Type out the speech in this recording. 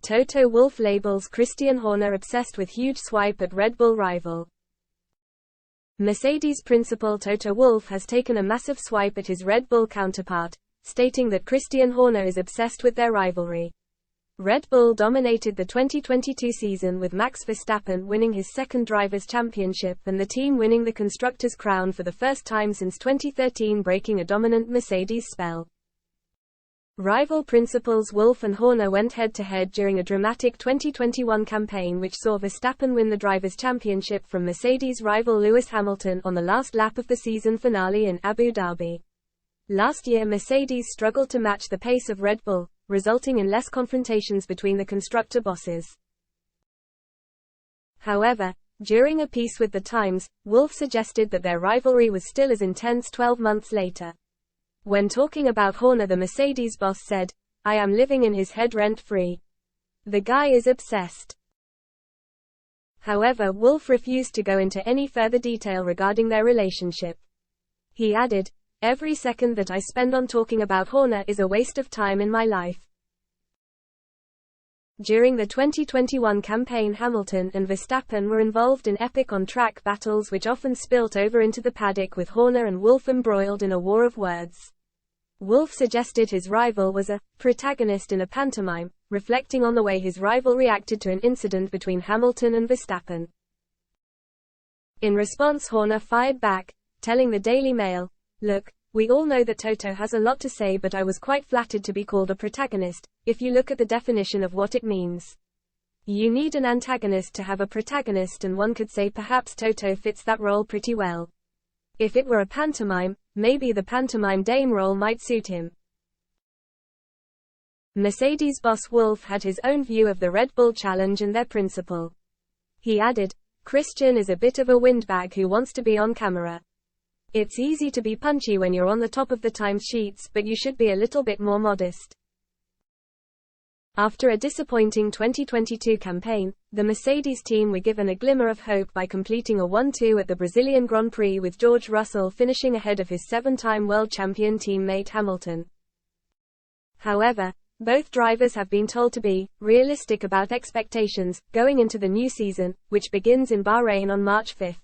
Toto Wolff labels Christian Horner obsessed with huge swipe at Red Bull rival. Mercedes principal Toto Wolff has taken a massive swipe at his Red Bull counterpart, stating that Christian Horner is obsessed with their rivalry. Red Bull dominated the 2022 season with Max Verstappen winning his second Drivers' Championship and the team winning the Constructors' crown for the first time since 2013, breaking a dominant Mercedes spell. Rival principals Wolff and Horner went head-to-head during a dramatic 2021 campaign which saw Verstappen win the Drivers' Championship from Mercedes rival Lewis Hamilton on the last lap of the season finale in Abu Dhabi. Last year Mercedes struggled to match the pace of Red Bull, resulting in less confrontations between the constructor bosses. However, during a piece with The Times, Wolff suggested that their rivalry was still as intense 12 months later. When talking about Horner, the Mercedes boss said, "I am living in his head rent-free. The guy is obsessed." However, Wolff refused to go into any further detail regarding their relationship. He added, "Every second that I spend on talking about Horner is a waste of time in my life." During the 2021 campaign, Hamilton and Verstappen were involved in epic on-track battles which often spilt over into the paddock, with Horner and Wolff embroiled in a war of words. Wolff suggested his rival was a protagonist in a pantomime, reflecting on the way his rival reacted to an incident between Hamilton and Verstappen. In response, Horner fired back, telling the Daily Mail, "Look, we all know that Toto has a lot to say, but I was quite flattered to be called a protagonist, if you look at the definition of what it means. You need an antagonist to have a protagonist, and one could say perhaps Toto fits that role pretty well. If it were a pantomime, maybe the pantomime dame role might suit him." Mercedes boss Wolff had his own view of the Red Bull challenge and their principal. He added, "Christian is a bit of a windbag who wants to be on camera. It's easy to be punchy when you're on the top of the timesheets, but you should be a little bit more modest." After a disappointing 2022 campaign, the Mercedes team were given a glimmer of hope by completing a 1-2 at the Brazilian Grand Prix, with George Russell finishing ahead of his 7-time world champion teammate Hamilton. However, both drivers have been told to be realistic about expectations going into the new season, which begins in Bahrain on March 5.